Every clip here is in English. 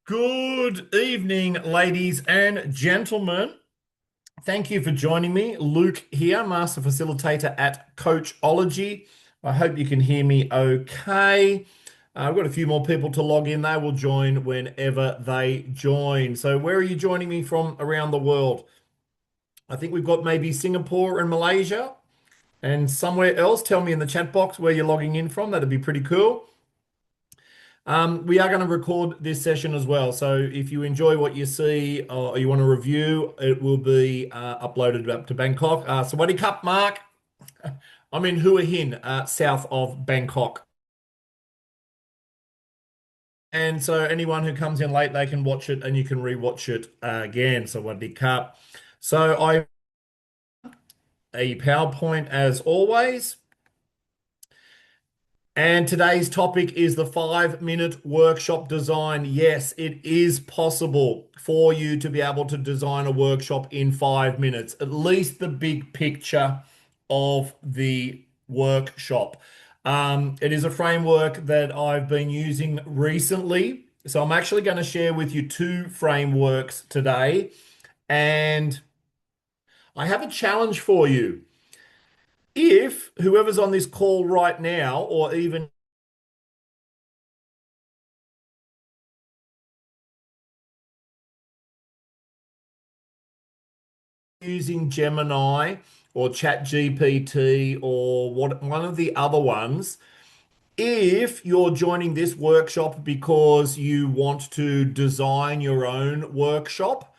Good evening, ladies and gentlemen. Thank you for joining me. Luke here, Master Facilitator at Coachology. I hope you can hear me okay. I've got a few more people to log in. They will join whenever they join. So, where are you joining me from around the world? I think we've got maybe Singapore and Malaysia and somewhere else. Tell me in the chat box where you're logging in from. That'd be pretty cool. We are going to record this session as well. So if you enjoy what you see or you want to review, it will be uploaded up to Bangkok. Sawadee Cup, Mark. I'm in Hua Hin, south of Bangkok. And so anyone who comes in late, they can watch it and you can rewatch it again. Sawadee Cup. So I a PowerPoint as always. And today's topic is the 5 minute workshop design. Yes, it is possible for you to be able to design a workshop in 5 minutes, at least the big picture of the workshop. It is a framework that I've been using recently. So I'm actually going to share with you two frameworks today. And I have a challenge for you. If whoever's on this call right now, or even using Gemini or ChatGPT or one of the other ones, if you're joining this workshop because you want to design your own workshop,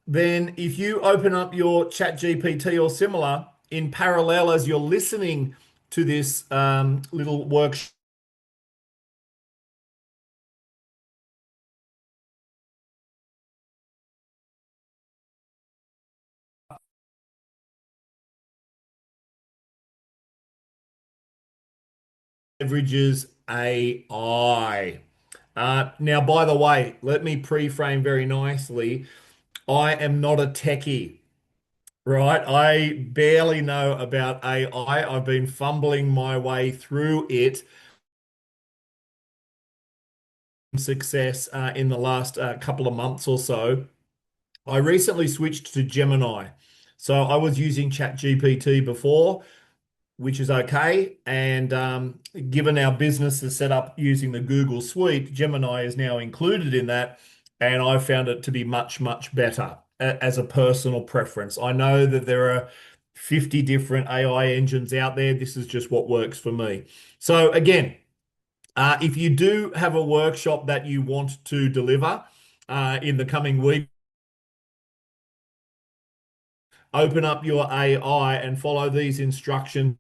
then if you open up your ChatGPT or similar in parallel as you're listening to this little workshop, leverages AI. Now, by the way, let me pre-frame very nicely. I am not a techie. Right, I barely know about AI. I've been fumbling my way through it. Success in the last couple of months or so. I recently switched to Gemini. So I was using ChatGPT before, which is okay. And given our business is set up using the Google Suite, Gemini is now included in that. And I found it to be much, much better as a personal preference. I know that there are 50 different AI engines out there. This is just what works for me. So, again, if you do have a workshop that you want to deliver in the coming week, open up your AI and follow these instructions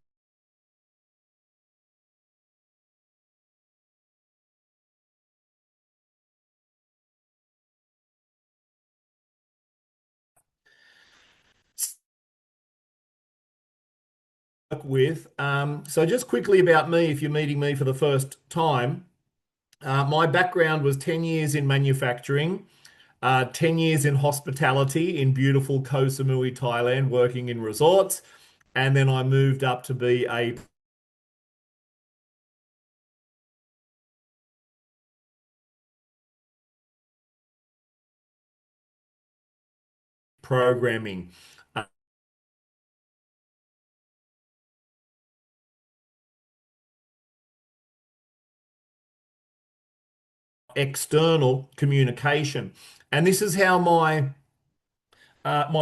with. So, just quickly about me, if you're meeting me for the first time, my background was 10 years in manufacturing, 10 years in hospitality in beautiful Koh Samui, Thailand, working in resorts. And then I moved up to be a programming, external communication. And this is how my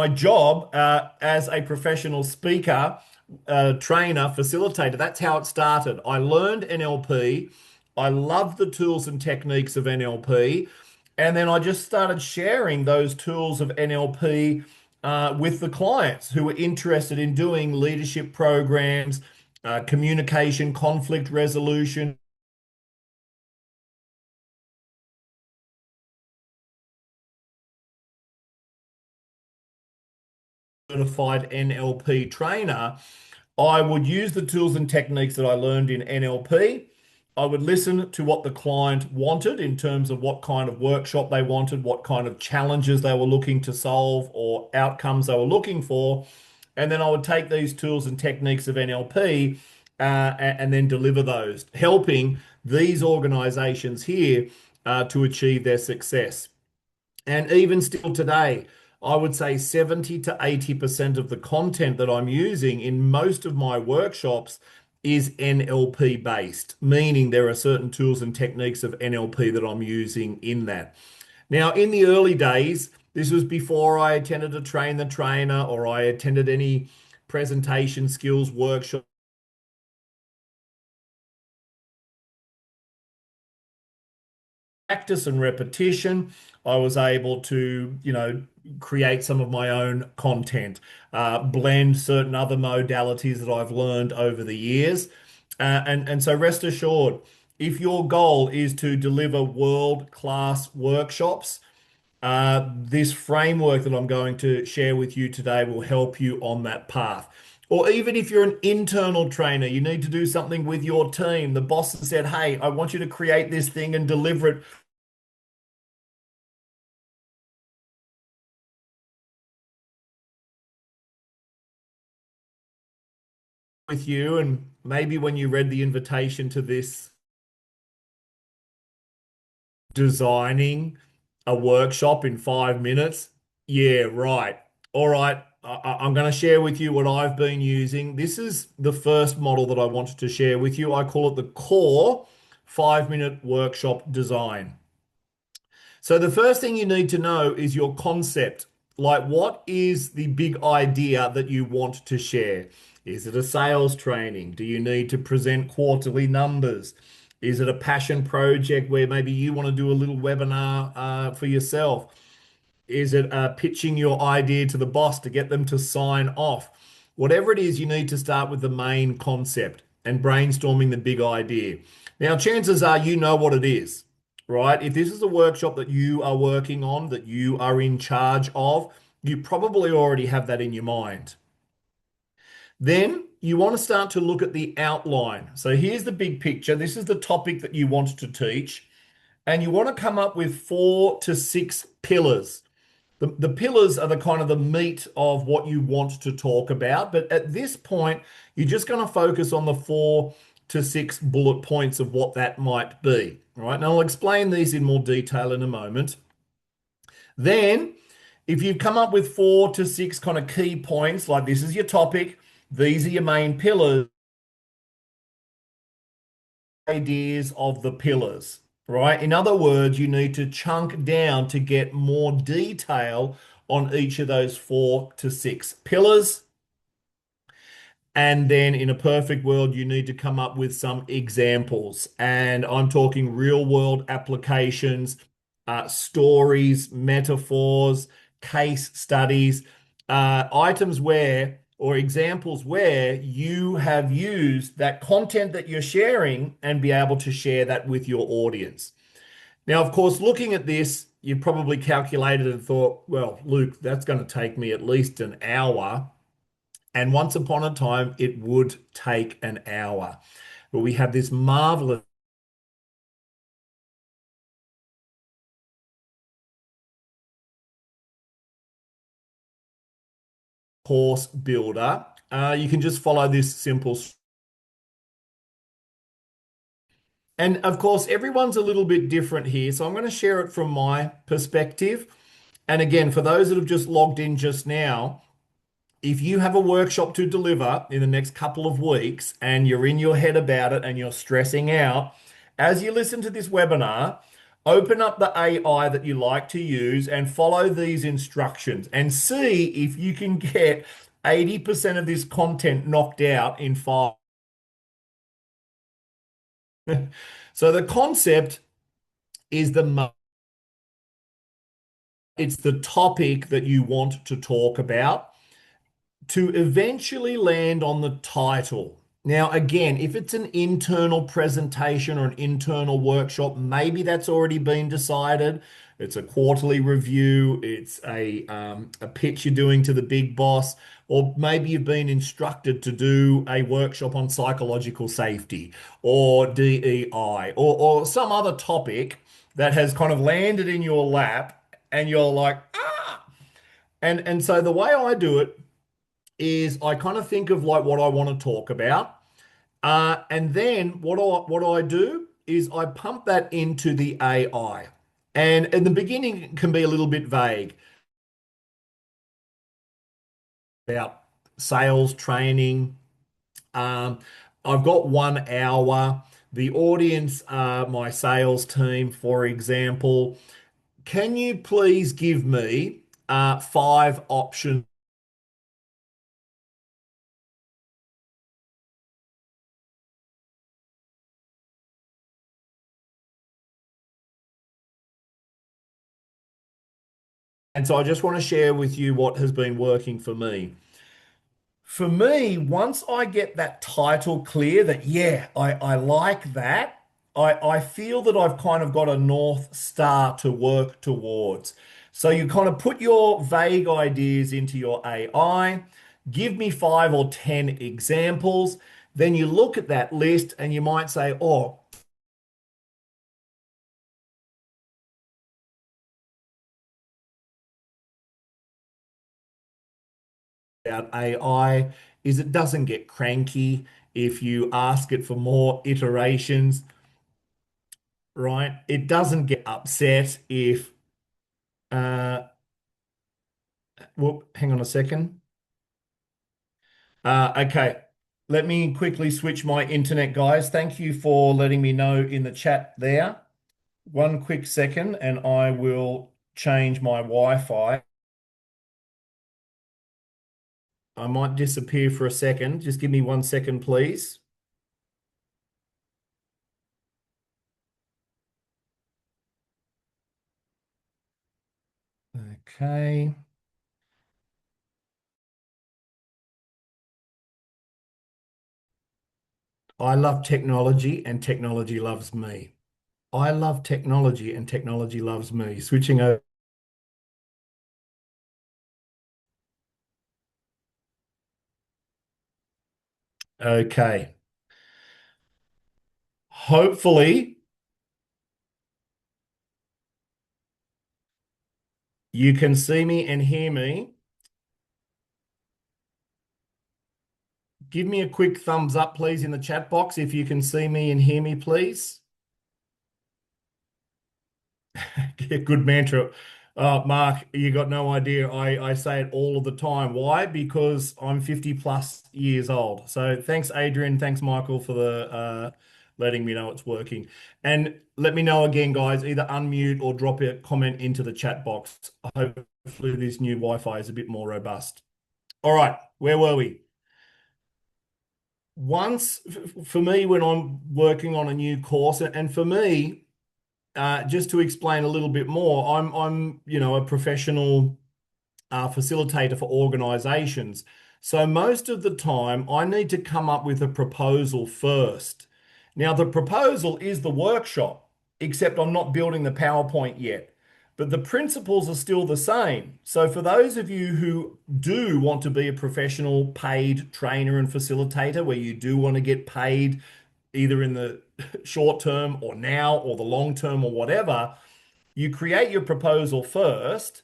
job as a professional speaker, trainer, facilitator, that's how it started. I learned NLP. I loved the tools and techniques of NLP. And then I just started sharing those tools of NLP with the clients who were interested in doing leadership programs, communication, conflict resolution, certified NLP trainer. I would use the tools and techniques that I learned in NLP. I would listen to what the client wanted in terms of what kind of workshop they wanted, what kind of challenges they were looking to solve or outcomes they were looking for. And then I would take these tools and techniques of NLP and then deliver those, helping these organizations here to achieve their success. And even still today, I would say 70 to 80% of the content that I'm using in most of my workshops is NLP based, meaning there are certain tools and techniques of NLP that I'm using in that. Now, in the early days, this was before I attended a train the trainer or I attended any presentation skills workshop. Practice and repetition, I was able to, create some of my own content, blend certain other modalities that I've learned over the years. And so rest assured, if your goal is to deliver world-class workshops, this framework that I'm going to share with you today will help you on that path. Or even if you're an internal trainer, you need to do something with your team. The boss has said, "Hey, I want you to create this thing and deliver it with you." And maybe when you read the invitation to this, designing a workshop in 5 minutes. Yeah, right. All right. I'm going to share with you what I've been using. This is the first model that I wanted to share with you. I call it the core 5 minute workshop design. So the first thing you need to know is your concept. Like, what is the big idea that you want to share? Is it a sales training? Do you need to present quarterly numbers? Is it a passion project where maybe you want to do a little webinar for yourself? Is it pitching your idea to the boss to get them to sign off? Whatever it is, you need to start with the main concept and brainstorming the big idea. Now, chances are you know what it is, right? If this is a workshop that you are working on, that you are in charge of, you probably already have that in your mind. Then you want to start to look at the outline. So here's the big picture. This is the topic that you want to teach. And you want to come up with 4 to 6 pillars. The pillars are the kind of the meat of what you want to talk about. But at this point, you're just going to focus on the 4 to 6 bullet points of what that might be. All right. Now I'll explain these in more detail in a moment. Then, if you've come up with 4 to 6 kind of key points, like this is your topic, these are your main pillars, ideas of the pillars, right? In other words, you need to chunk down to get more detail on each of those 4 to 6 pillars. And then in a perfect world, you need to come up with some examples. And I'm talking real world applications, stories, metaphors, case studies, items where, or examples where you have used that content that you're sharing and be able to share that with your audience. Now, of course, looking at this, you probably calculated and thought, well, Luke, that's going to take me at least an hour. And once upon a time, it would take an hour. But we have this marvelous course builder. You can just follow this simple. And of course, everyone's a little bit different here. So I'm going to share it from my perspective. And again, for those that have just logged in just now, if you have a workshop to deliver in the next couple of weeks and you're in your head about it and you're stressing out, as you listen to this webinar, open up the AI that you like to use and follow these instructions and see if you can get 80% of this content knocked out in 5. So the concept is it's the topic that you want to talk about, to eventually land on the title. Now, again, if it's an internal presentation or an internal workshop, maybe that's already been decided. It's a quarterly review, it's a pitch you're doing to the big boss, or maybe you've been instructed to do a workshop on psychological safety or DEI or some other topic that has kind of landed in your lap and you're like, ah. And so the way I do it is I kind of think of like what I want to talk about. And then what I do is I pump that into the AI. And in the beginning, it can be a little bit vague about sales training. Um, I've got 1 hour. The audience are my sales team, for example. Can you please give me 5 options? And so I just want to share with you what has been working for me. For me, once I get that title clear, that yeah, I like that, I feel that I've kind of got a North Star to work towards. So you kind of put your vague ideas into your AI, give me 5 or 10 examples, then you look at that list and you might say, oh, about AI is it doesn't get cranky if you ask it for more iterations, right? It doesn't get upset if well, hang on a second. Okay. Let me quickly switch my internet, guys. Thank you for letting me know in the chat there. One quick second, and I will change my Wi-Fi. I might disappear for a second. Just give me 1 second, please. Okay. I love technology, and technology loves me. I love technology, and technology loves me. Switching over. Okay. Hopefully, you can see me and hear me. Give me a quick thumbs up, please, in the chat box if you can see me and hear me, please. Good mantra. Mark, you got no idea. I say it all of the time. Why? Because I'm 50 plus years old. So thanks, Adrian. Thanks, Michael, for the letting me know it's working. And let me know again, guys, either unmute or drop a comment into the chat box. Hopefully this new Wi-Fi is a bit more robust. All right, where were we? Once for me when I'm working on a new course, and for me, just to explain a little bit more, I'm a professional facilitator for organizations. So most of the time, I need to come up with a proposal first. Now, the proposal is the workshop, except I'm not building the PowerPoint yet. But the principles are still the same. So, for those of you who do want to be a professional paid trainer and facilitator, where you do want to get paid either in the short term or now or the long term or whatever, you create your proposal first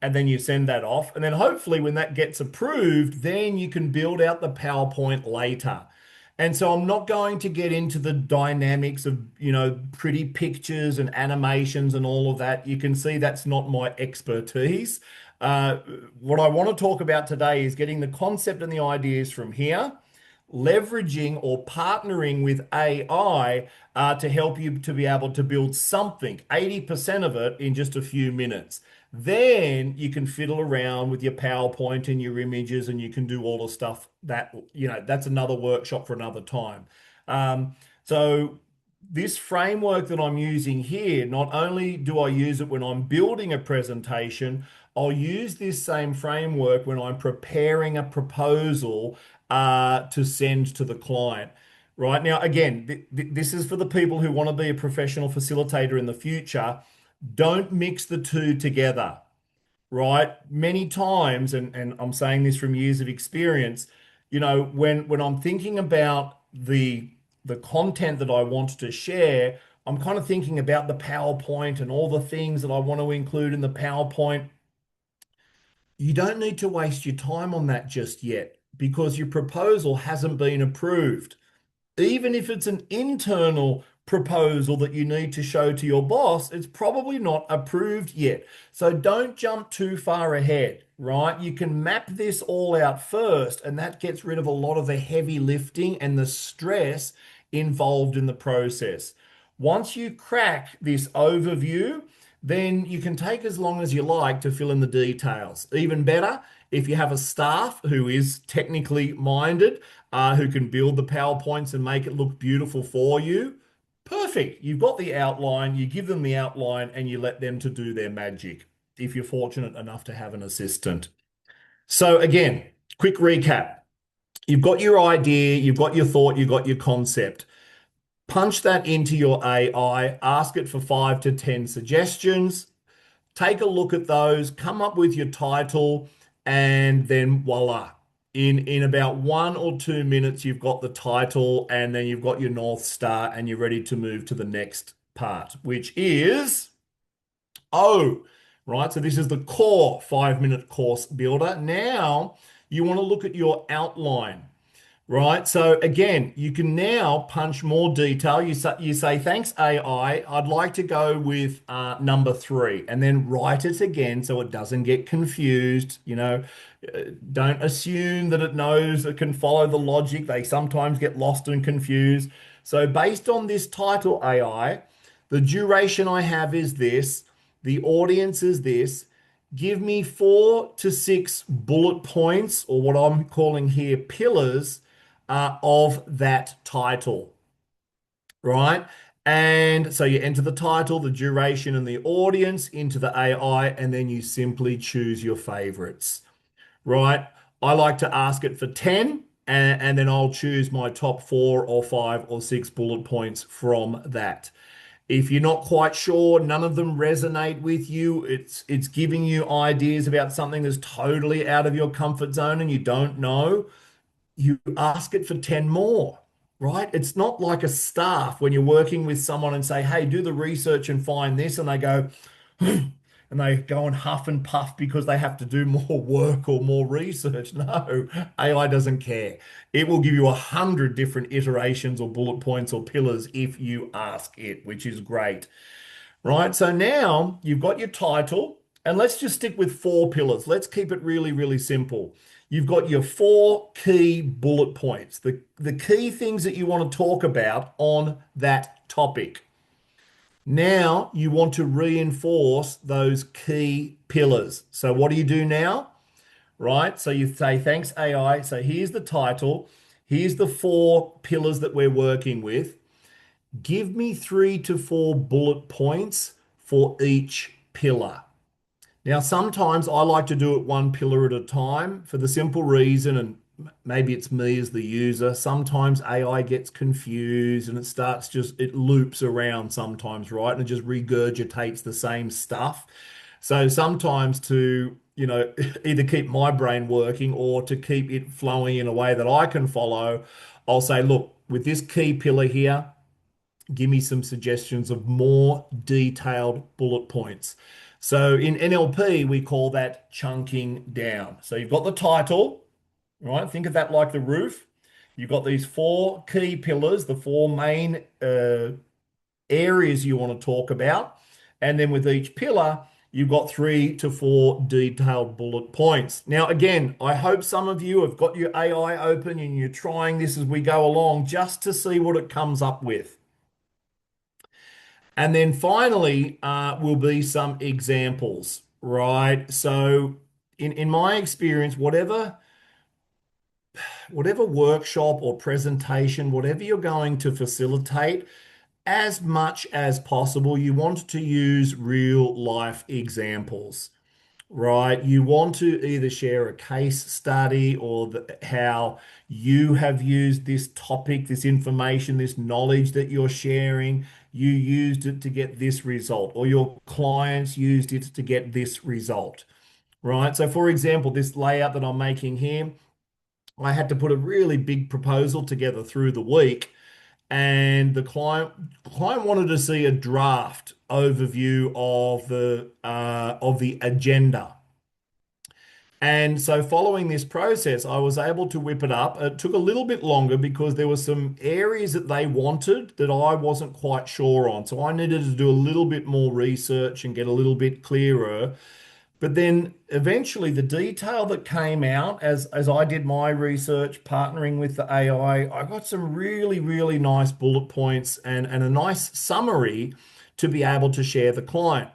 and then you send that off. And then hopefully, when that gets approved, then you can build out the PowerPoint later. And so I'm not going to get into the dynamics of, pretty pictures and animations and all of that. You can see that's not my expertise. Uh, what I want to talk about today is getting the concept and the ideas from here, leveraging or partnering with AI to help you to be able to build something, 80% of it in just a few minutes. Then you can fiddle around with your PowerPoint and your images, and you can do all the stuff that, that's another workshop for another time. So this framework that I'm using here, not only do I use it when I'm building a presentation, I'll use this same framework when I'm preparing a proposal to send to the client. Right now, again, this is for the people who want to be a professional facilitator in the future. Don't mix the two together, right? Many times, and I'm saying this from years of experience, when I'm thinking about the content that I want to share, I'm kind of thinking about the PowerPoint and all the things that I want to include in the PowerPoint. You don't need to waste your time on that just yet because your proposal hasn't been approved. Even if it's an internal proposal that you need to show to your boss, it's probably not approved yet. So don't jump too far ahead, right? You can map this all out first, and that gets rid of a lot of the heavy lifting and the stress involved in the process. Once you crack this overview, then you can take as long as you like to fill in the details. Even better, if you have a staff who is technically minded, who can build the PowerPoints and make it look beautiful for you, perfect. You've got the outline, you give them the outline, and you let them to do their magic if you're fortunate enough to have an assistant. So again, quick recap. You've got your idea, you've got your thought, you've got your concept. Punch that into your AI, ask it for 5 to 10 suggestions, take a look at those, come up with your title, and then voila. In about 1 or 2 minutes, you've got the title, and then you've got your North Star, and you're ready to move to the next part, which is O, right? So this is the core 5 minute course builder. Now you want to look at your outline. Right. So again, you can now punch more detail. You say, thanks, AI. I'd like to go with number 3, and then write it again so it doesn't get confused. Don't assume that it knows it can follow the logic. They sometimes get lost and confused. So based on this title, AI, the duration I have is this. The audience is this. Give me 4 to 6 bullet points, or what I'm calling here pillars of that title, right? And so you enter the title, the duration, and the audience into the AI, and then you simply choose your favorites, right? I like to ask it for 10, and then I'll choose my top 4 or 5 or 6 bullet points from that. If you're not quite sure, none of them resonate with you, it's giving you ideas about something that's totally out of your comfort zone and you don't know, you ask it for 10 more, right? It's not like a staff when you're working with someone and say, hey, do the research and find this. And they go, and they go and huff and puff because they have to do more work or more research. No, AI doesn't care. It will give you 100 different iterations or bullet points or pillars if you ask it, which is great. Right. So now you've got your title, and let's just stick with 4 pillars. Let's keep it really, really simple. You've got your 4 key bullet points, the key things that you want to talk about on that topic. Now you want to reinforce those key pillars. So what do you do now? Right. So you say, thanks, AI. So here's the title. Here's the 4 pillars that we're working with. Give me 3 to 4 bullet points for each pillar. Now, sometimes I like to do it 1 pillar at a time for the simple reason, and maybe it's me as the user. Sometimes AI gets confused and it loops around sometimes, right? And it just regurgitates the same stuff. So sometimes to, either keep my brain working or to keep it flowing in a way that I can follow, I'll say, look, with this key pillar here, give me some suggestions of more detailed bullet points. So in NLP, we call that chunking down. So you've got the title, right? Think of that like the roof. You've got these 4 key pillars, the 4 main areas you want to talk about. And then with each pillar, you've got 3 to 4 detailed bullet points. Now, again, I hope some of you have got your AI open and you're trying this as we go along just to see what it comes up with. And then finally, will be some examples, right? So in my experience, whatever workshop or presentation, whatever you're going to facilitate, as much as possible, you want to use real life examples, right? You want to either share a case study or how you have used this topic, this information, this knowledge that you're sharing. You used it to get this result, or your clients used it to get this result, right? So, for example, this layout that I'm making here, I had to put a really big proposal together through the week, and the client wanted to see a draft overview of the agenda. And so, following this process, I was able to whip it up. It took a little bit longer because there were some areas that they wanted that I wasn't quite sure on. So, I needed to do a little bit more research and get a little bit clearer. But then eventually the detail that came out as I did my research partnering with the AI, I got some really, really nice bullet points and a nice summary to be able to share the client.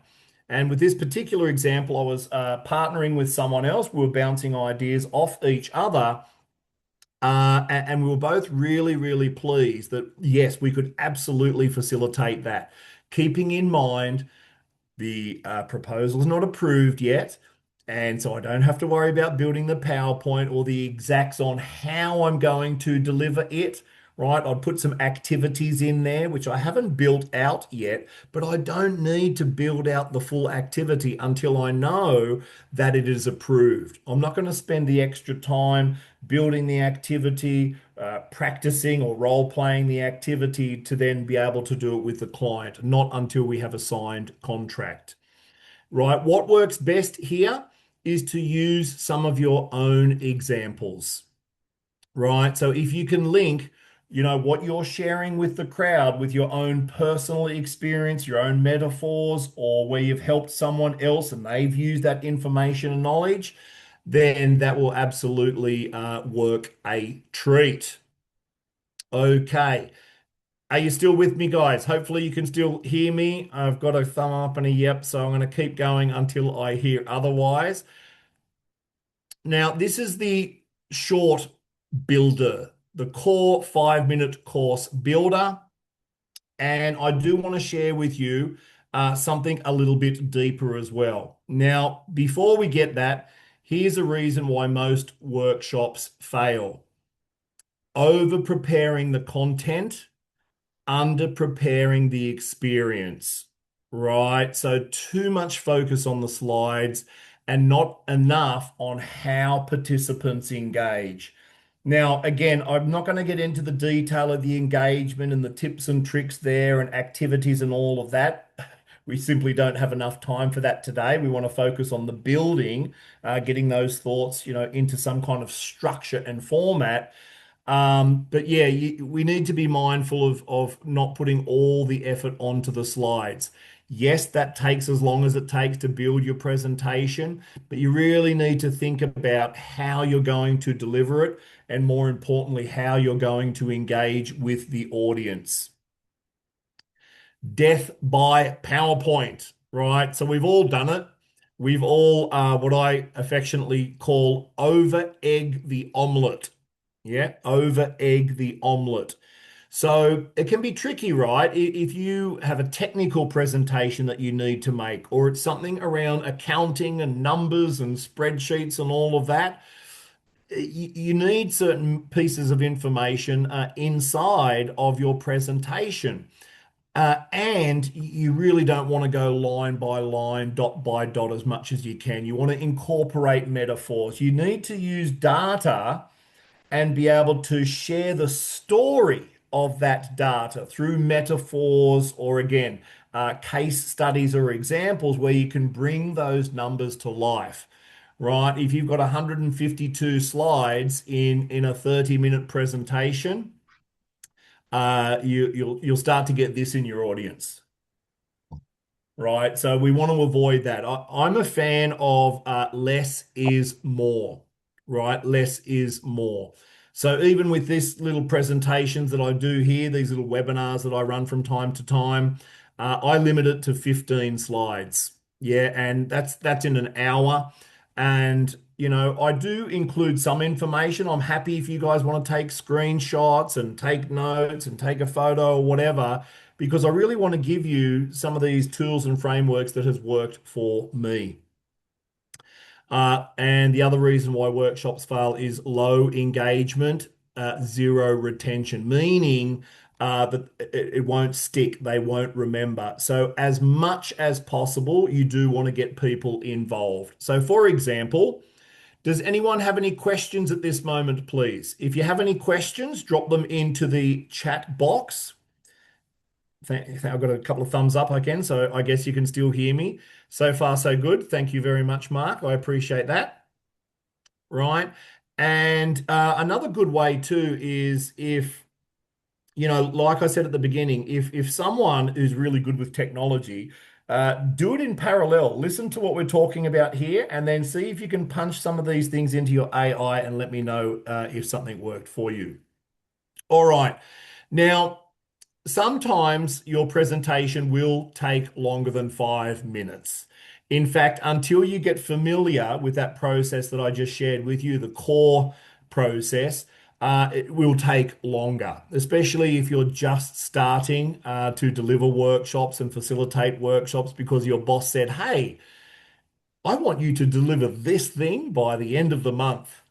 And with this particular example, I was partnering with someone else. We were bouncing ideas off each other. And we were both really, really pleased that, yes, we could absolutely facilitate that, keeping in mind the proposal's not approved yet, and so I don't have to worry about building the PowerPoint or the exacts on how I'm going to deliver it, right? I'd put some activities in there, which I haven't built out yet, but I don't need to build out the full activity until I know that it is approved. I'm not going to spend the extra time building the activity, practicing or role playing the activity to then be able to do it with the client, not until we have a signed contract, right? What works best here is to use some of your own examples, right? So if you can link, what you're sharing with the crowd with your own personal experience, your own metaphors, or where you've helped someone else and they've used that information and knowledge, then that will absolutely work a treat. Okay. Are you still with me, guys? Hopefully, you can still hear me. I've got a thumb up and a yep, so I'm going to keep going until I hear otherwise. Now, this is the short builder, the core 5-minute course builder. And I do want to share with you something a little bit deeper as well. Now, before we get that, here's a reason why most workshops fail: over preparing the content, under preparing the experience, right? So too much focus on the slides and not enough on how participants engage. Now, again, I'm not going to get into the detail of the engagement and the tips and tricks there and activities and all of that. We simply don't have enough time for that today. We want to focus on the building, getting those thoughts, into some kind of structure and format. But yeah, we need to be mindful of not putting all the effort onto the slides. Yes, that takes as long as it takes to build your presentation, but you really need to think about how you're going to deliver it, and more importantly, how you're going to engage with the audience. Death by PowerPoint, right? So we've all done it. We've all, what I affectionately call, over egg the omelette. Yeah, over egg the omelette. So it can be tricky, right? If you have a technical presentation that you need to make, or it's something around accounting and numbers and spreadsheets and all of that, you need certain pieces of information inside of your presentation. And you really don't want to go line by line, dot by dot as much as you can. You want to incorporate metaphors. You need to use data and be able to share the story of that data through metaphors or, again, case studies or examples where you can bring those numbers to life, right? If you've got 152 slides in a 30-minute presentation, you'll start to get this in your audience, right? So we want to avoid that. I'm a fan of less is more, right? Less is more. So even with this little presentations that I do here, these little webinars that I run from time to time, I limit it to 15 slides. Yeah, and that's in an hour. And I do include some information. I'm happy if you guys want to take screenshots and take notes and take a photo or whatever, because I really want to give you some of these tools and frameworks that has worked for me. And the other reason why workshops fail is low engagement, zero retention, meaning that it won't stick, they won't remember. So, as much as possible, you do want to get people involved. So, for example, does anyone have any questions at this moment, please? If you have any questions, drop them into the chat box. I've got a couple of thumbs up again, so I guess you can still hear me. So far, so good. Thank you very much, Mark. I appreciate that. right? And another good way too is if, like I said at the beginning, if someone is really good with technology, do it in parallel. Listen to what we're talking about here, and then see if you can punch some of these things into your AI and let me know if something worked for you. All right. Now, sometimes your presentation will take longer than 5 minutes. In fact, until you get familiar with that process that I just shared with you, the core process, it will take longer, especially if you're just starting to deliver workshops and facilitate workshops because your boss said, "Hey, I want you to deliver this thing by the end of the month."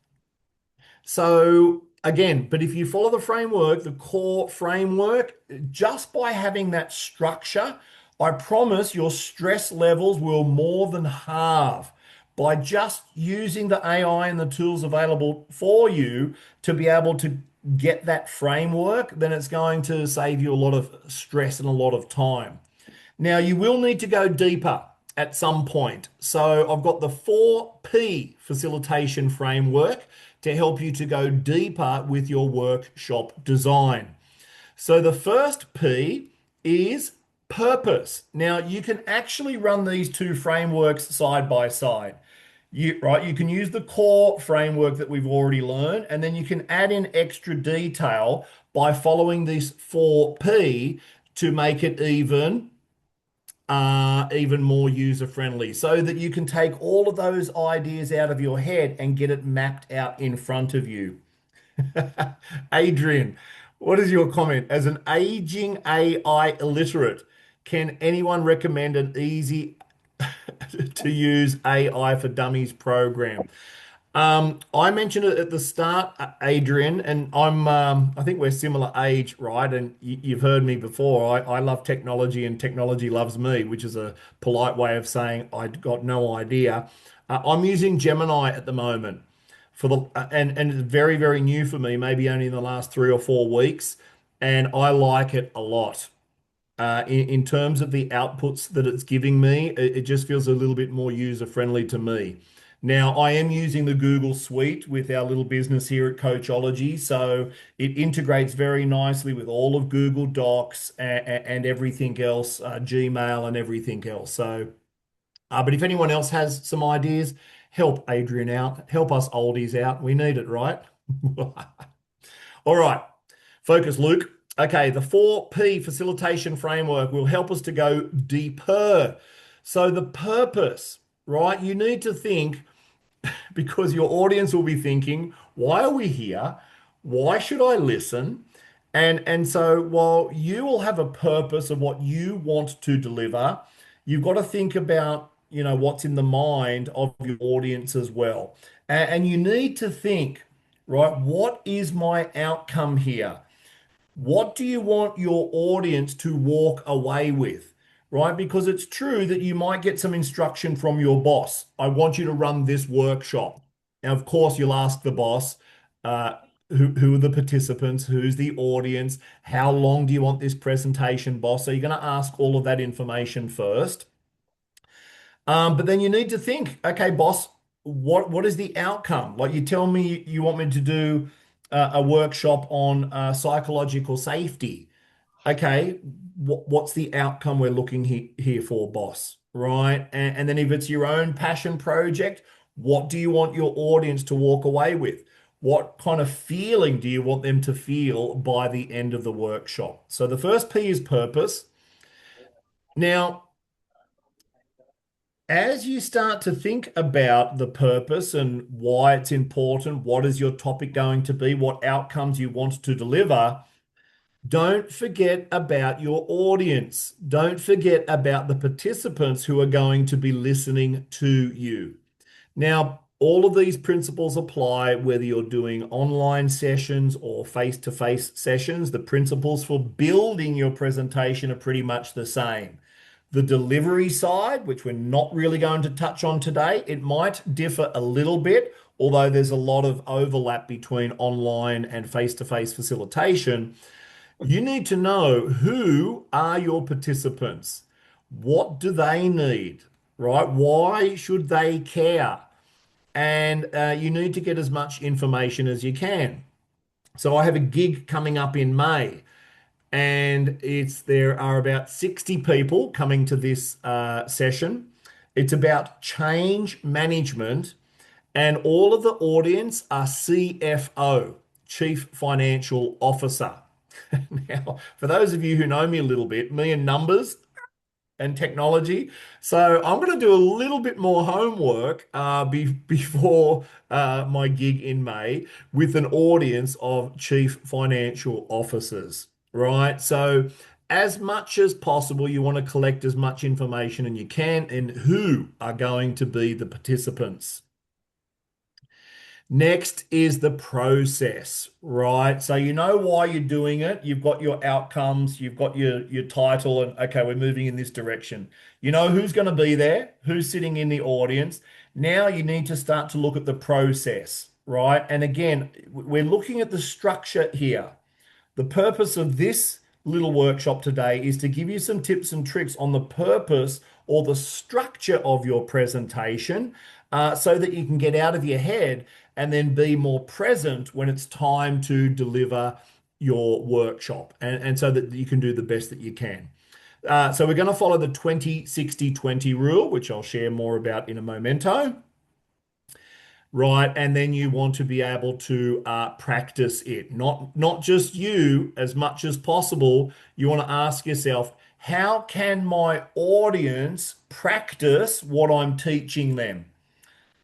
So again, but if you follow the framework, the core framework, just by having that structure, I promise your stress levels will more than halve by just using the AI and the tools available for you to be able to get that framework, then it's going to save you a lot of stress and a lot of time. Now, you will need to go deeper at some point. So, I've got the 4P facilitation framework to help you to go deeper with your workshop design. So, the first P is purpose. Now, you can actually run these two frameworks side by side. You can use the core framework that we've already learned, and then you can add in extra detail by following this 4P to make it even more user friendly so that you can take all of those ideas out of your head and get it mapped out in front of you. Adrian, what is your comment? As an aging AI illiterate, can anyone recommend an easy to use AI for Dummies program? I mentioned it at the start, Adrian, and I think we're similar age, right? And you've heard me before. I love technology and technology loves me, which is a polite way of saying I got no idea. I'm using Gemini at the moment and it's very, very new for me, maybe only in the last 3 or 4 weeks, and I like it a lot in terms of the outputs that it's giving me, it just feels a little bit more user friendly to me. Now, I am using the Google Suite with our little business here at Coachology, so it integrates very nicely with all of Google Docs and everything else, Gmail and everything else. So, but if anyone else has some ideas, help Adrian out, help us oldies out. We need it, right? All right. Focus, Luke. Okay, the 4P facilitation framework will help us to go deeper. So, the purpose, right? You need to think because your audience will be thinking, why are we here? Why should I listen? And so while you will have a purpose of what you want to deliver, you've got to think about, what's in the mind of your audience as well. And you need to think, right, what is my outcome here? What do you want your audience to walk away with? Right? Because it's true that you might get some instruction from your boss. I want you to run this workshop. Now, of course, you'll ask the boss, uh, who are the participants? Who's the audience? How long do you want this presentation, boss? So you're going to ask all of that information first. But then you need to think, okay, boss, what is the outcome? Like you tell me you want me to do a workshop on psychological safety. Okay, what's the outcome we're looking here for, boss? Right? And then if it's your own passion project, what do you want your audience to walk away with? What kind of feeling do you want them to feel by the end of the workshop? So the first P is purpose. Now, as you start to think about the purpose and why it's important, what is your topic going to be, what outcomes you want to deliver, don't forget about your audience. Don't forget about the participants who are going to be listening to you. Now, all of these principles apply whether you're doing online sessions or face-to-face sessions. The principles for building your presentation are pretty much the same. The delivery side, which we're not really going to touch on today, it might differ a little bit, although there's a lot of overlap between online and face-to-face facilitation. You need to know who are your participants? What do they need, right? Why should they care? and you need to get as much information as you can. So I have a gig coming up in May, and there are about 60 people coming to this session. It's about change management, and all of the audience are CFO, Chief Financial Officer. Now, for those of you who know me a little bit, me and numbers and technology. So I'm going to do a little bit more homework before my gig in May with an audience of chief financial officers, right? So as much as possible, you want to collect as much information as you can and who are going to be the participants. Next is the process, right? So you know why you're doing it. You've got your outcomes, you've got your title, and okay, we're moving in this direction. You know who's going to be there, who's sitting in the audience. Now you need to start to look at the process, right? And again, we're looking at the structure here. The purpose of this little workshop today is to give you some tips and tricks on the purpose or the structure of your presentation so that you can get out of your head and then be more present when it's time to deliver your workshop and so that you can do the best that you can. So we're going to follow the 20-60-20 rule, which I'll share more about in a momento. Right, and then you want to be able to practice it, not just you as much as possible. You want to ask yourself, how can my audience practice what I'm teaching them?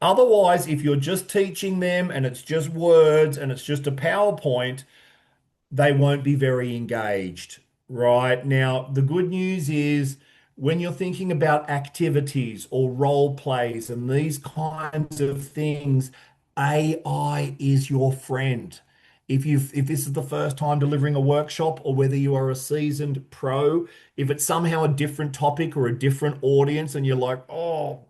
Otherwise, if you're just teaching them and it's just words and it's just a PowerPoint, they won't be very engaged, right? Now, the good news is when you're thinking about activities or role plays and these kinds of things, AI is your friend. If this is the first time delivering a workshop or whether you are a seasoned pro, if it's somehow a different topic or a different audience and you're like, oh,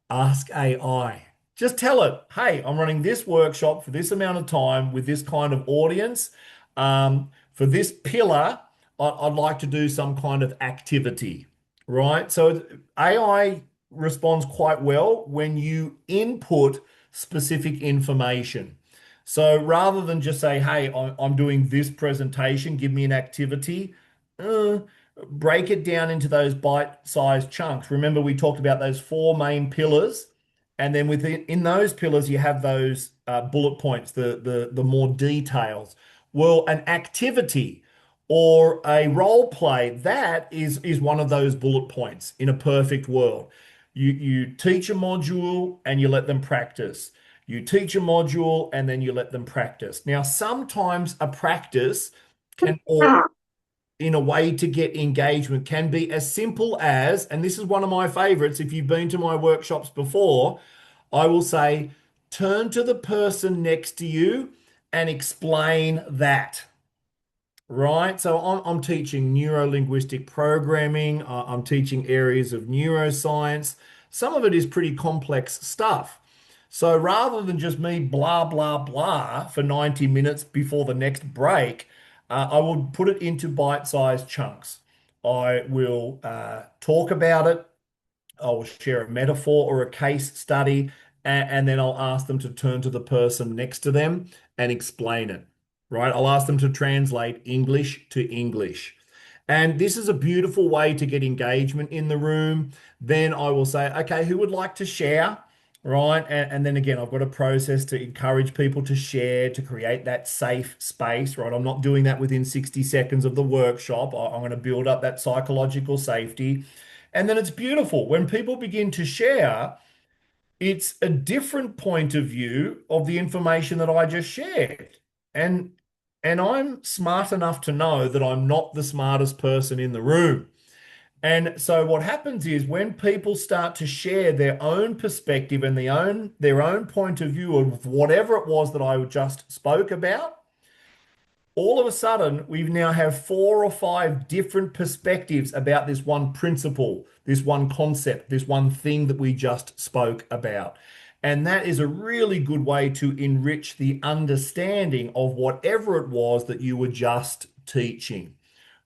ask AI. Just tell it, hey, I'm running this workshop for this amount of time with this kind of audience. For this pillar, I'd like to do some kind of activity, right? So AI responds quite well when you input specific information. So rather than just say, hey, I'm doing this presentation, give me an activity, uh, break it down into those bite-sized chunks. Remember, we talked about those four main pillars, and then within in those pillars, you have those bullet points, the more details. Well, an activity or a role play, that is one of those bullet points in a perfect world. You teach a module and you let them practice. You teach a module and then you let them practice. Now, sometimes a practice can or in a way to get engagement can be as simple as, and this is one of my favorites, if you've been to my workshops before, I will say, turn to the person next to you and explain that. Right. So I'm teaching neuro-linguistic programming. I'm teaching areas of neuroscience. Some of it is pretty complex stuff. So rather than just me blah, blah, blah for 90 minutes before the next break, I will put it into bite-sized chunks. I will talk about it. I'll share a metaphor or a case study, and then I'll ask them to turn to the person next to them and explain it, right? I'll ask them to translate English to English. And this is a beautiful way to get engagement in the room. Then I will say, okay, who would like to share? Right. And then again, I've got a process to encourage people to share, to create that safe space, right? I'm not doing that within 60 seconds of the workshop. I'm going to build up that psychological safety. And then it's beautiful when people begin to share, it's a different point of view of the information that I just shared. And I'm smart enough to know that I'm not the smartest person in the room. And so what happens is when people start to share their own perspective and their own point of view of whatever it was that I just spoke about, all of a sudden we now have four or five different perspectives about this one principle, this one concept, this one thing that we just spoke about. And that is a really good way to enrich the understanding of whatever it was that you were just teaching,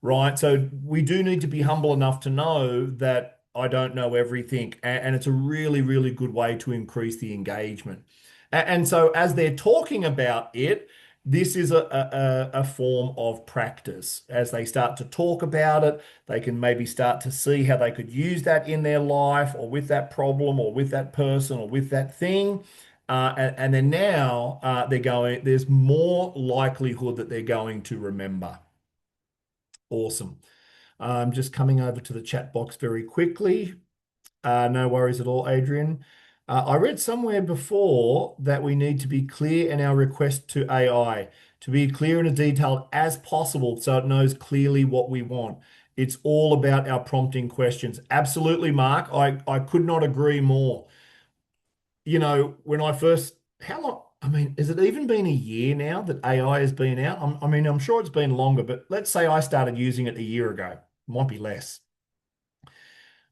right? So we do need to be humble enough to know that I don't know everything. And it's a really, really good way to increase the engagement. And so as they're talking about it, this is a form of practice. As they start to talk about it, they can maybe start to see how they could use that in their life or with that problem or with that person or with that thing. And then now there's more likelihood that they're going to remember. Awesome. I'm just coming over to the chat box very quickly. No worries at all, Adrian. I read somewhere before that we need to be clear in our request to AI, to be clear and as detailed as possible so it knows clearly what we want. It's all about our prompting questions. Absolutely, Mark. I could not agree more. When I first, how long? I mean, has it even been a year now that AI has been out? I mean, I'm sure it's been longer, but let's say I started using it a year ago. Might be less.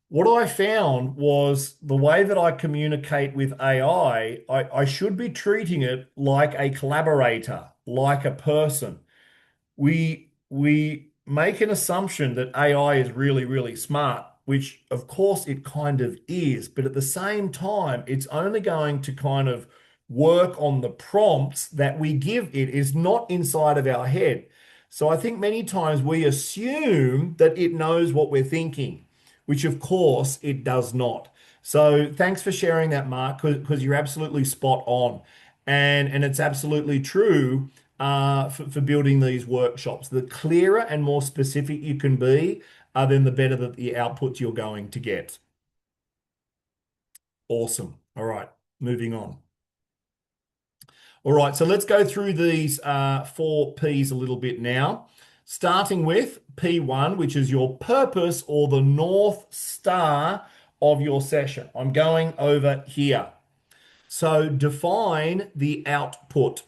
What I found was the way that I communicate with AI, I should be treating it like a collaborator, like a person. We make an assumption that AI is really, really smart, which of course it kind of is, but at the same time, it's only going to kind of work on the prompts that we give it is not inside of our head. So I think many times we assume that it knows what we're thinking, which of course it does not. So thanks for sharing that, Mark, because you're absolutely spot on. And it's absolutely true for building these workshops. The clearer and more specific you can be, then the better that the outputs you're going to get. Awesome. All right, moving on. All right, so let's go through these four P's a little bit now. Starting with P1, which is your purpose or the North Star of your session. I'm going over here. So define the output,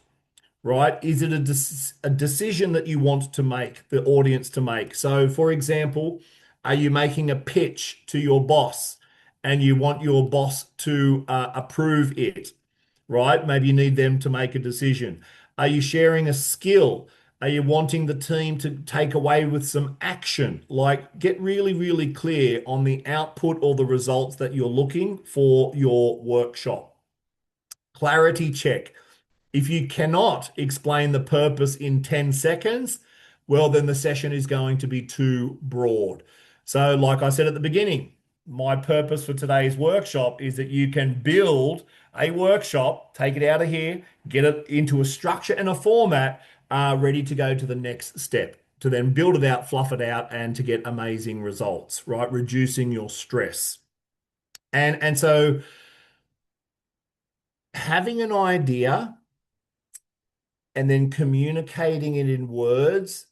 right? Is it a decision that you want to make, the audience to make? So, for example, are you making a pitch to your boss and you want your boss to approve it, right? Maybe you need them to make a decision. Are you sharing a skill? Are you wanting the team to take away with some action? Like, get really, really clear on the output or the results that you're looking for your workshop. Clarity check. If you cannot explain the purpose in 10 seconds, well, then the session is going to be too broad. So, like I said at the beginning, my purpose for today's workshop is that you can build a workshop, take it out of here, get it into a structure and a format, ready to go to the next step, to then build it out, fluff it out, and to get amazing results, right? Reducing your stress. And so having an idea and then communicating it in words,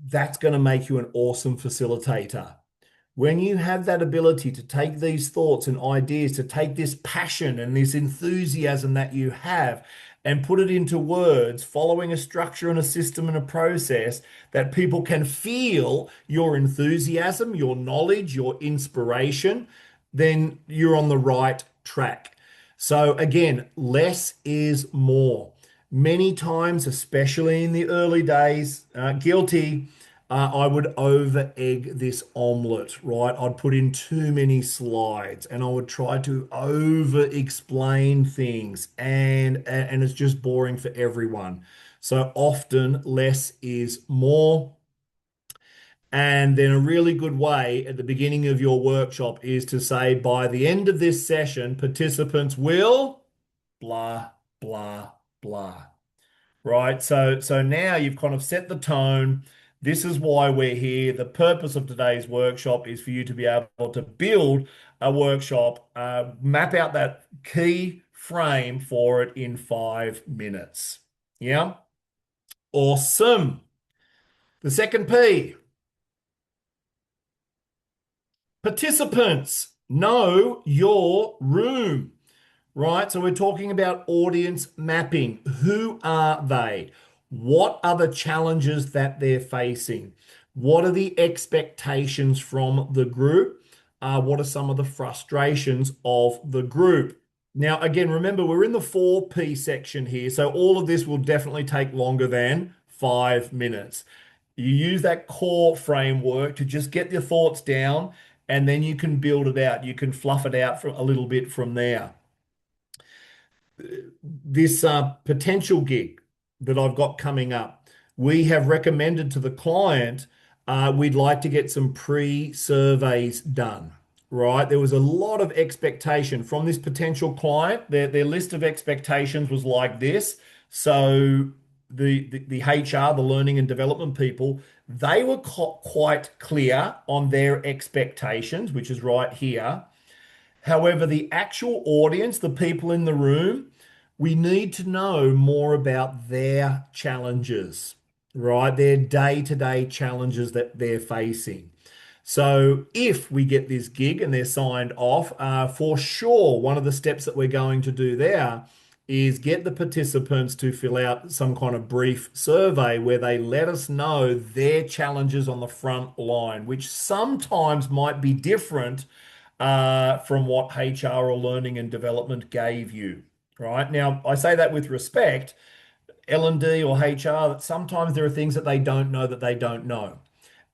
that's going to make you an awesome facilitator. When you have that ability to take these thoughts and ideas, to take this passion and this enthusiasm that you have and put it into words, following a structure and a system and a process that people can feel your enthusiasm, your knowledge, your inspiration, then you're on the right track. So again, less is more. Many times, especially in the early days, guilty, I would over egg this omelette, right? I'd put in too many slides and I would try to over explain things and it's just boring for everyone. So often less is more. And then a really good way at the beginning of your workshop is to say, by the end of this session, participants will blah, blah, blah. Right. So now you've kind of set the tone. This is why we're here. The purpose of today's workshop is for you to be able to build a workshop, map out that key frame for it in 5 minutes. Yeah. Awesome. The second P, participants, know your room. Right? So we're talking about audience mapping. Who are they? What are the challenges that they're facing? What are the expectations from the group? What are some of the frustrations of the group? Now, again, remember, we're in the 4P section here, so all of this will definitely take longer than 5 minutes. You use that core framework to just get your thoughts down and then you can build it out. You can fluff it out for a little bit from there. This potential gig that I've got coming up, we have recommended to the client we'd like to get some pre-surveys done. Right, there was a lot of expectation from this potential client. Their list of expectations was like this. So the HR, the learning and development people, they were quite clear on their expectations, which is right here. However, the actual audience, the people in the room, we need to know more about their challenges, right? Their day-to-day challenges that they're facing. So if we get this gig and they're signed off, for sure, one of the steps that we're going to do there is get the participants to fill out some kind of brief survey where they let us know their challenges on the front line, which sometimes might be different from what HR or learning and development gave you. Right now, I say that with respect. L&D or HR, that sometimes there are things that they don't know that they don't know.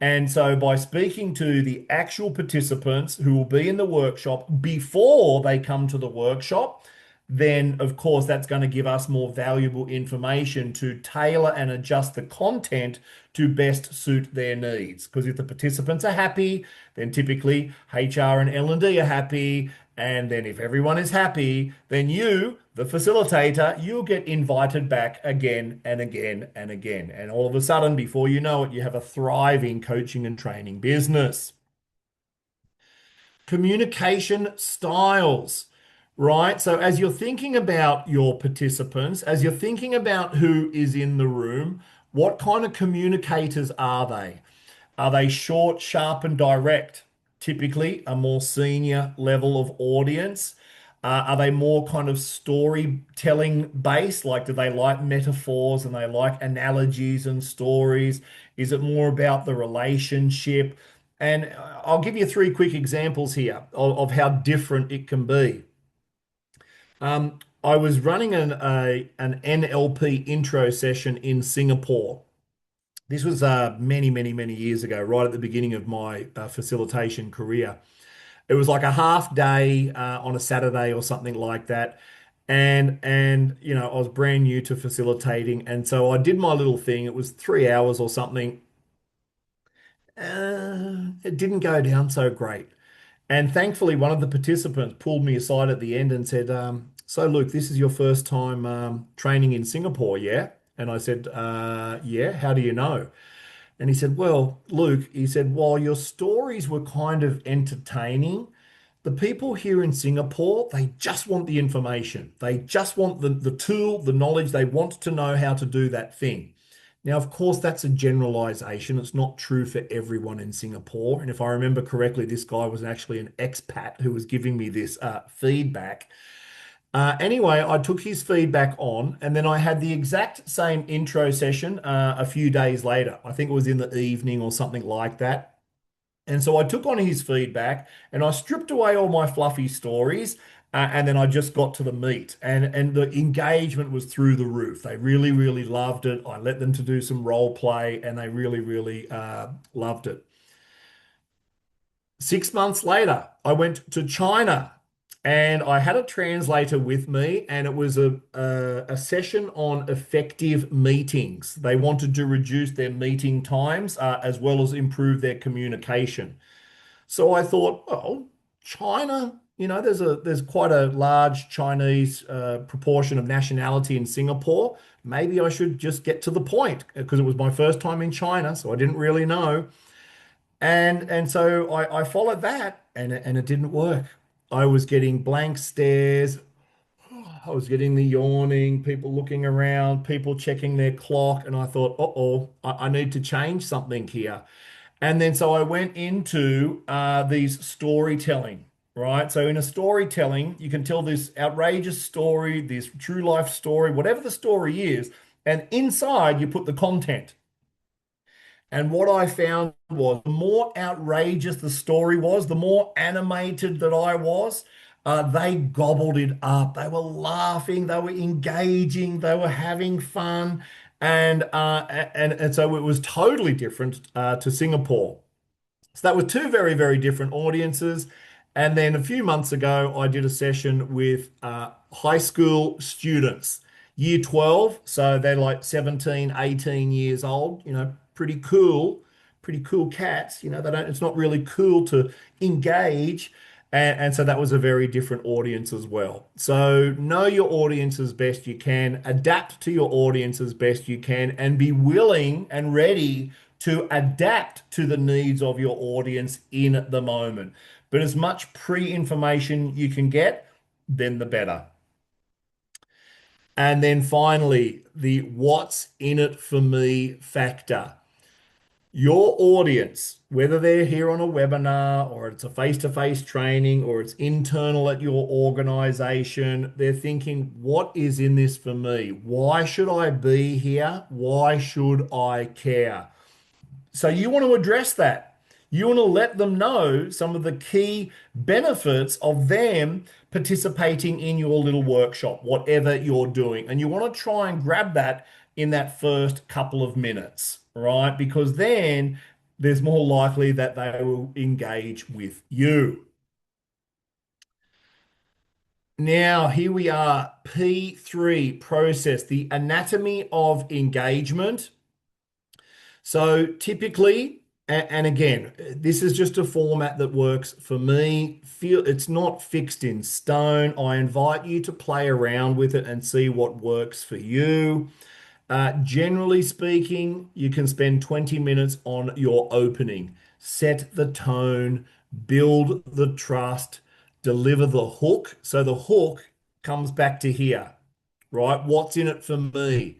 And so by speaking to the actual participants who will be in the workshop before they come to the workshop, then of course that's going to give us more valuable information to tailor and adjust the content to best suit their needs. Because if the participants are happy, then typically HR and L&D are happy. And then if everyone is happy, then you, the facilitator, you'll get invited back again and again and again. And all of a sudden, before you know it, you have a thriving coaching and training business. Communication styles, right? So as you're thinking about your participants, as you're thinking about who is in the room, what kind of communicators are they? Are they short, sharp, and direct? Typically, a more senior level of audience. Are they more kind of storytelling based? Like, do they like metaphors and they like analogies and stories? Is it more about the relationship? And I'll give you three quick examples here of how different it can be. I was running an NLP intro session in Singapore. This was many, many, many years ago, right at the beginning of my facilitation career. It was like a half day on a Saturday or something like that. And I was brand new to facilitating. And so I did my little thing. It was 3 hours or something. It didn't go down so great. And thankfully, one of the participants pulled me aside at the end and said, "So, Luke, this is your first time training in Singapore, yeah?" And I said, "Yeah, how do you know?" And he said, "Well, Luke," he said, "while your stories were kind of entertaining, the people here in Singapore, they just want the information. They just want the tool, the knowledge. They want to know how to do that thing." Now, of course, that's a generalization. It's not true for everyone in Singapore. And if I remember correctly, this guy was actually an expat who was giving me this feedback. Anyway, I took his feedback on, and then I had the exact same intro session a few days later. I think it was in the evening or something like that. And so I took on his feedback and I stripped away all my fluffy stories. And then I just got to the meat, and the engagement was through the roof. They really, really loved it. I let them to do some role play, and they really, really loved it. 6 months later, I went to China and I had a translator with me, and it was a session on effective meetings. They wanted to reduce their meeting times as well as improve their communication. So I thought, well, China, there's quite a large Chinese proportion of nationality in Singapore. Maybe I should just get to the point because it was my first time in China, so I didn't really know. And so I followed that, and it didn't work. I was getting blank stares. I was getting the yawning, people looking around, people checking their clock, and I thought, uh-oh, I need to change something here. And then so I went into these storytelling, right? So in a storytelling, you can tell this outrageous story, this true life story, whatever the story is, and inside you put the content. And what I found was the more outrageous the story was, the more animated that I was, they gobbled it up. They were laughing, they were engaging, they were having fun. And so it was totally different to Singapore. So that was two very, very different audiences. And then a few months ago, I did a session with high school students, year 12. So they're like 17, 18 years old, pretty cool cats. They don't, it's not really cool to engage. And so that was a very different audience as well. So know your audience as best you can, adapt to your audience as best you can, and be willing and ready to adapt to the needs of your audience in the moment. But as much pre-information you can get, then the better. And then finally, the what's in it for me factor. Your audience, whether they're here on a webinar or it's a face-to-face training or it's internal at your organization, they're thinking, what is in this for me? Why should I be here? Why should I care? So you want to address that. You want to let them know some of the key benefits of them participating in your little workshop, whatever you're doing. And you want to try and grab that in that first couple of minutes, right? Because then there's more likely that they will engage with you. Now, here we are, P3 process, the anatomy of engagement. So typically, and again, this is just a format that works for me. Feel it's not fixed in stone. I invite you to play around with it and see what works for you. Generally speaking, you can spend 20 minutes on your opening. Set the tone, build the trust, deliver the hook. So the hook comes back to here, right? What's in it for me?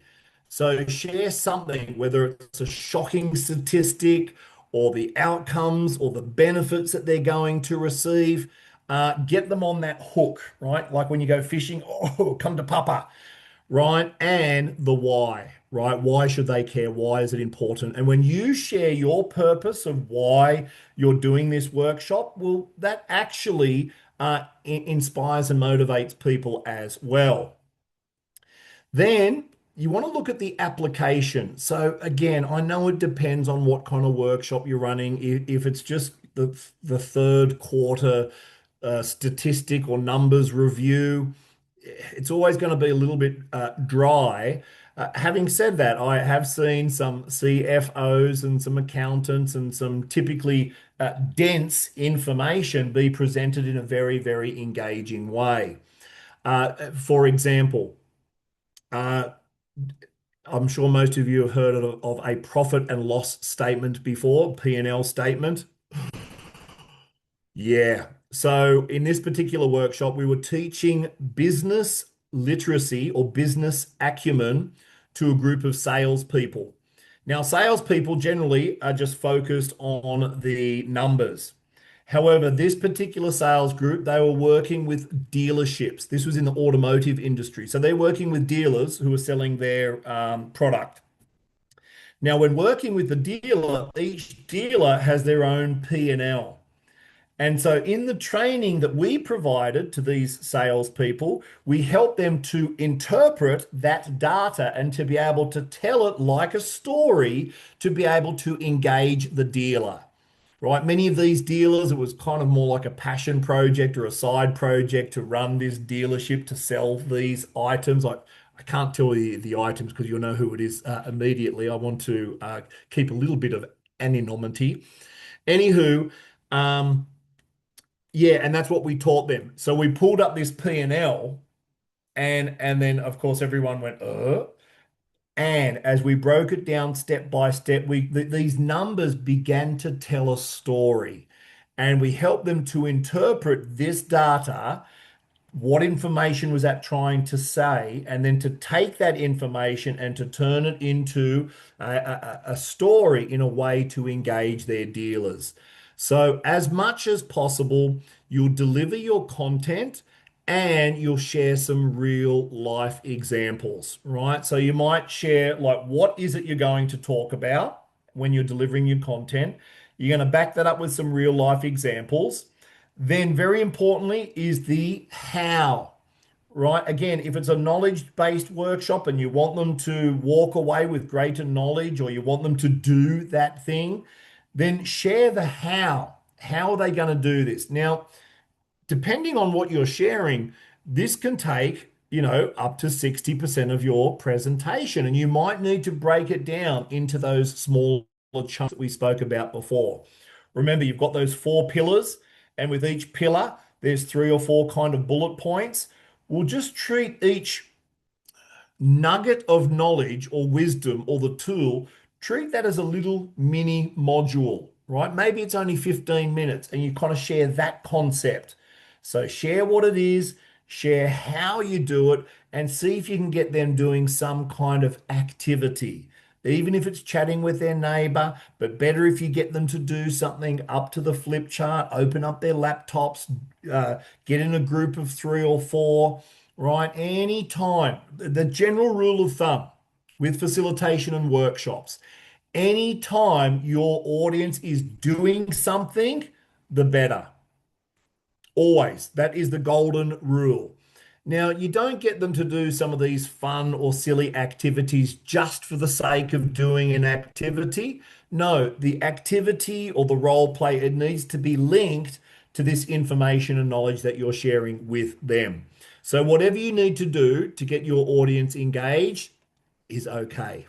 So share something, whether it's a shocking statistic or the outcomes or the benefits that they're going to receive. Get them on that hook, right? Like when you go fishing, oh, come to Papa, right? And the why, right? Why should they care? Why is it important? And when you share your purpose of why you're doing this workshop, well, that actually inspires and motivates people as well. Then you want to look at the application. So again, I know it depends on what kind of workshop you're running. If it's just the third quarter statistic or numbers review, it's always going to be a little bit dry. Having said that, I have seen some CFOs and some accountants and some typically dense information be presented in a very, very engaging way. For example, uh, I'm sure most of you have heard of a profit and loss statement before, P&L statement. Yeah. So in this particular workshop, we were teaching business literacy or business acumen to a group of salespeople. Now, salespeople generally are just focused on the numbers. However, this particular sales group, they were working with dealerships. This was in the automotive industry. So they're working with dealers who are selling their product. Now, when working with the dealer, each dealer has their own P&L. And so, in the training that we provided to these salespeople, we helped them to interpret that data and to be able to tell it like a story to be able to engage the dealer. Right? Many of these dealers, it was kind of more like a passion project or a side project to run this dealership to sell these items. I can't tell you the items because you'll know who it is immediately. I want to keep a little bit of anonymity. Anywho, um, yeah, and that's what we taught them. So we pulled up this P&L and then of course everyone went, And as we broke it down step by step, these numbers began to tell a story. And we helped them to interpret this data, what information was that trying to say, and then to take that information and to turn it into a story in a way to engage their dealers. So, as much as possible, you'll deliver your content and you'll share some real life examples, right? So, you might share, like, what is it you're going to talk about when you're delivering your content? You're going to back that up with some real life examples. Then, very importantly, is the how, right? Again, if it's a knowledge-based workshop and you want them to walk away with greater knowledge or you want them to do that thing, Then share the how. How are they going to do this? Now, depending on what you're sharing, this can take, up to 60% of your presentation. And you might need to break it down into those smaller chunks that we spoke about before. Remember, you've got those four pillars, and with each pillar, there's three or four kind of bullet points. We'll just treat each nugget of knowledge or wisdom or the tool, treat that as a little mini module, right? Maybe it's only 15 minutes and you kind of share that concept. So share what it is, share how you do it, and see if you can get them doing some kind of activity. Even if it's chatting with their neighbor, but better if you get them to do something up to the flip chart, open up their laptops, get in a group of three or four, right? Anytime. The general rule of thumb with facilitation and workshops, anytime your audience is doing something, the better. Always. That is the golden rule. Now, you don't get them to do some of these fun or silly activities just for the sake of doing an activity. No, the activity or the role play, it needs to be linked to this information and knowledge that you're sharing with them. So, whatever you need to do to get your audience engaged is okay.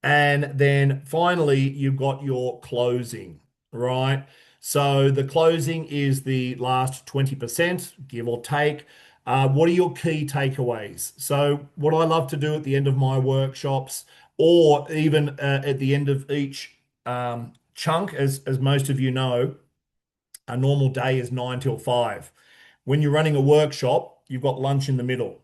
And then finally, you've got your closing, right? So the closing is the last 20%, give or take. What are your key takeaways? So, what I love to do at the end of my workshops, or even at the end of each chunk, as most of you know, a normal day is 9 till 5. When you're running a workshop, you've got lunch in the middle.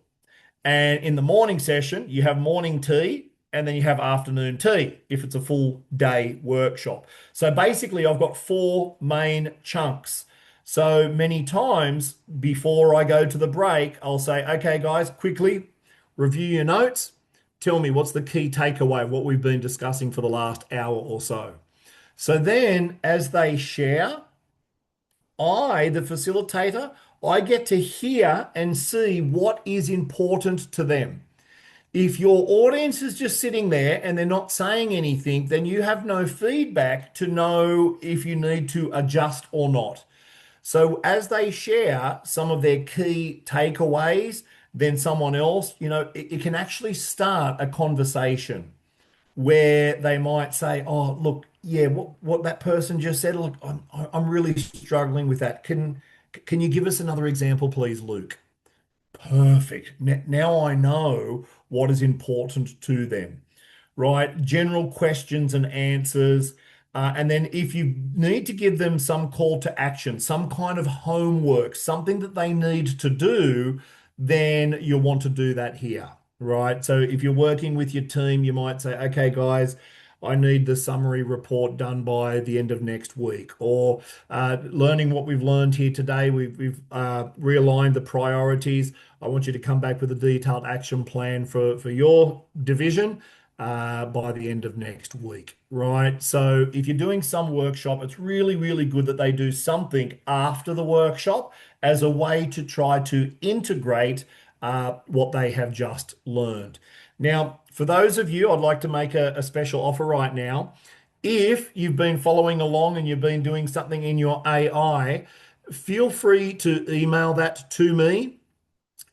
And in the morning session, you have morning tea and then you have afternoon tea if it's a full day workshop. So basically, I've got four main chunks. So many times before I go to the break, I'll say, okay, guys, quickly review your notes. Tell me what's the key takeaway of what we've been discussing for the last hour or so. So then, as they share, the facilitator, I get to hear and see what is important to them. If your audience is just sitting there and they're not saying anything, then you have no feedback to know if you need to adjust or not. So as they share some of their key takeaways, then someone else, it can actually start a conversation where they might say, "Oh, look, yeah, what that person just said, look, I'm really struggling with that. Can you give us another example, please, Luke?" Perfect. Now I know what is important to them, right? General questions and answers. And then if you need to give them some call to action, some kind of homework, something that they need to do, then you'll want to do that here, right? So if you're working with your team, you might say, okay, guys, I need the summary report done by the end of next week, or learning what we've learned here today. We've realigned the priorities. I want you to come back with a detailed action plan for your division by the end of next week, right? So if you're doing some workshop, it's really, really good that they do something after the workshop as a way to try to integrate what they have just learned. Now, for those of you, I'd like to make a special offer right now. If you've been following along and you've been doing something in your AI, feel free to email that to me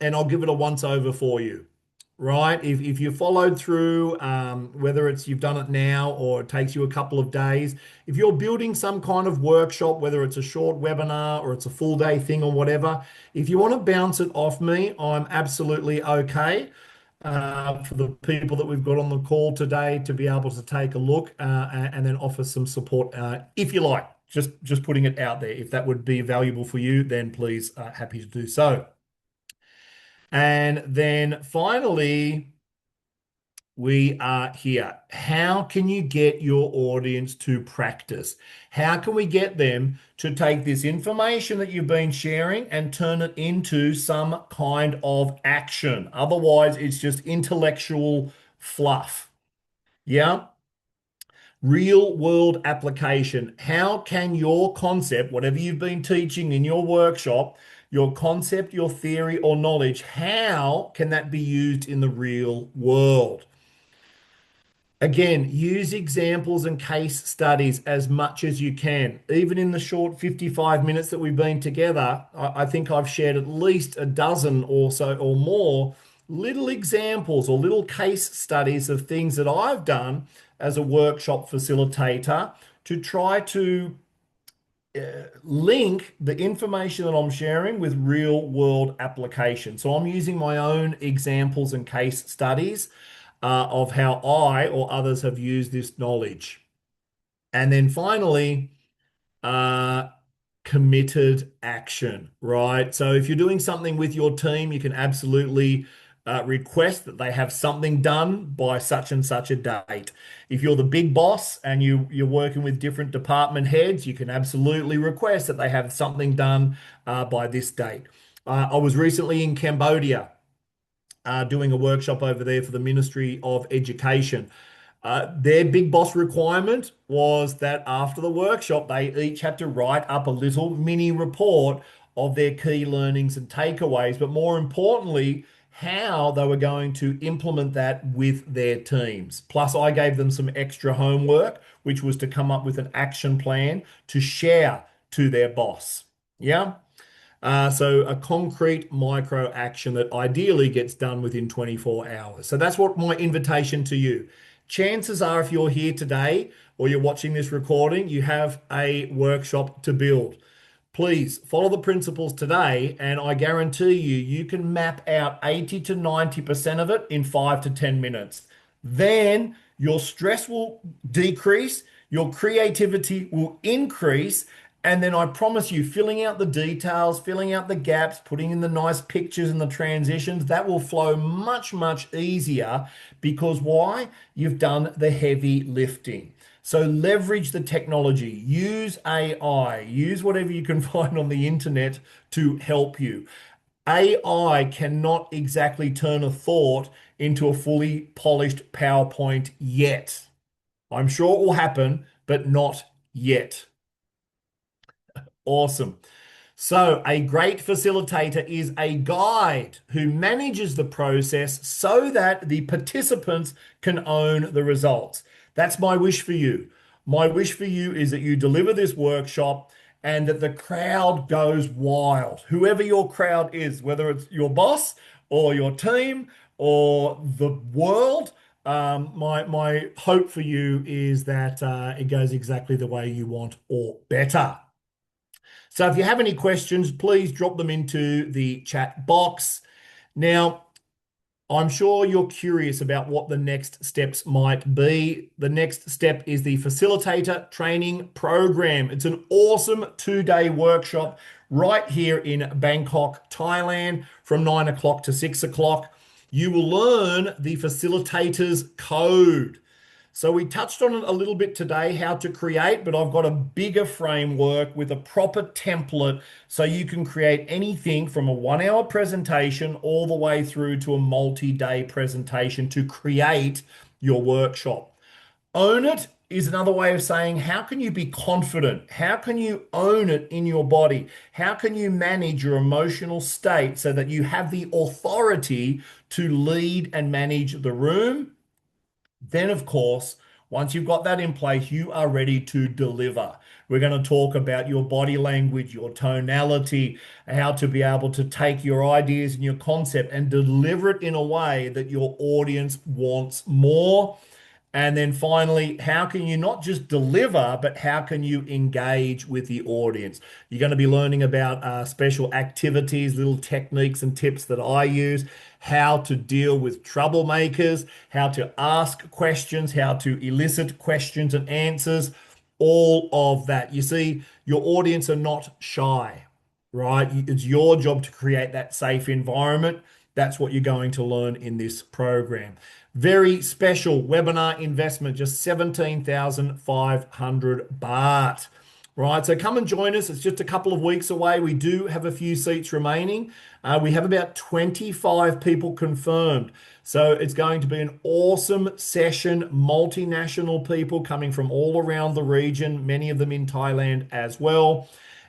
and I'll give it a once over for you. Right? If you followed through, whether it's you've done it now or it takes you a couple of days, if you're building some kind of workshop, whether it's a short webinar or it's a full day thing or whatever, if you want to bounce it off me, I'm absolutely okay. For the people that we've got on the call today to be able to take a look and then offer some support if you like. Just putting it out there. If that would be valuable for you, then please happy to do so. And then finally, we are here. How can you get your audience to practice? How can we get them to take this information that you've been sharing and turn it into some kind of action? Otherwise, it's just intellectual fluff. Yeah. Real world application. How can your concept, whatever you've been teaching in your workshop, your concept, your theory or knowledge, how can that be used in the real world? Again, use examples and case studies as much as you can. Even in the short 55 minutes that we've been together, I think I've shared at least a dozen or so or more little examples or little case studies of things that I've done as a workshop facilitator to try to link the information that I'm sharing with real world application. So I'm using my own examples and case studies of how I or others have used this knowledge. And then finally, uh, committed action, right? So if you're doing something with your team, you can absolutely request that they have something done by such and such a date. If you're the big boss and you're working with different department heads, you can absolutely request that they have something done by this date. I was recently in Cambodia doing a workshop over there for the Ministry of Education. Their big boss requirement was that after the workshop, they each had to write up a little mini report of their key learnings and takeaways, but more importantly, how they were going to implement that with their teams. Plus, I gave them some extra homework, which was to come up with an action plan to share to their boss. Yeah. So a concrete micro action that ideally gets done within 24 hours. So that's what my invitation to you. Chances are, if you're here today or you're watching this recording, you have a workshop to build. Please follow the principles today, and I guarantee you, you can map out 80 to 90% of it in 5 to 10 minutes. Then your stress will decrease, your creativity will increase, and then I promise you, filling out the details, filling out the gaps, putting in the nice pictures and the transitions, that will flow much, much easier because why? You've done the heavy lifting. So leverage the technology, use AI, use whatever you can find on the internet to help you. AI cannot exactly turn a thought into a fully polished PowerPoint yet. I'm sure it will happen, but not yet. Awesome. So, a great facilitator is a guide who manages the process so that the participants can own the results. That's my wish for you. My wish for you is that you deliver this workshop and that the crowd goes wild. Whoever your crowd is, whether it's your boss or your team or the world, my hope for you is that it goes exactly the way you want or better. So if you have any questions, please drop them into the chat box. Now, I'm sure you're curious about what the next steps might be. The next step is the Facilitator Training Program. It's an awesome 2 day workshop right here in Bangkok, Thailand, from 9 o'clock to 6 o'clock. You will learn the Facilitators Code. So we touched on it a little bit today, how to create, but I've got a bigger framework with a proper template so you can create anything from a 1 hour presentation all the way through to a multi-day presentation to create your workshop. Own it is another way of saying, how can you be confident? How can you own it in your body? How can you manage your emotional state so that you have the authority to lead and manage the room? Then, of course, once you've got that in place, you are ready to deliver. We're going to talk about your body language, your tonality, how to be able to take your ideas and your concept and deliver it in a way that your audience wants more. And then finally, how can you not just deliver, but how can you engage with the audience? You're going to be learning about special activities, little techniques and tips that I use, how to deal with troublemakers, how to ask questions, how to elicit questions and answers, all of that. You see, your audience are not shy, right? It's your job to create that safe environment. That's what you're going to learn in this program. Very special webinar investment, just 17,500 baht. Right, so come and join us. It's just a couple of weeks away. We do have a few seats remaining. We have about 25 people confirmed. So it's going to be an awesome session. Multinational people coming from all around the region, many of them in Thailand as well.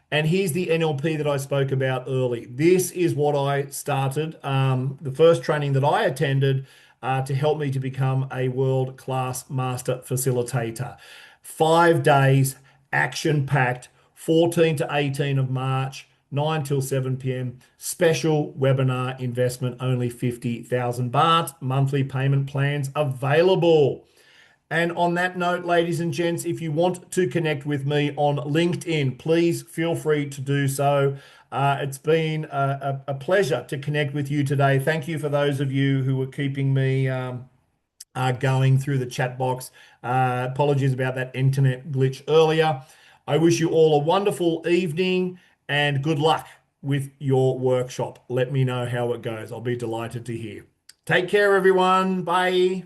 And here's the NLP that I spoke about early. This is what I started. The first training that I attended to help me to become a world-class master facilitator. 5 days, action-packed, 14 to 18 of March, 9 till 7 p.m. Special webinar investment, only 50,000 baht. Monthly payment plans available. And on that note, ladies and gents, if you want to connect with me on LinkedIn, please feel free to do so. It's been a pleasure to connect with you today. Thank you for those of you who were keeping me going through the chat box. Apologies about that internet glitch earlier. I wish you all a wonderful evening and good luck with your workshop. Let me know how it goes. I'll be delighted to hear. Take care, everyone. Bye.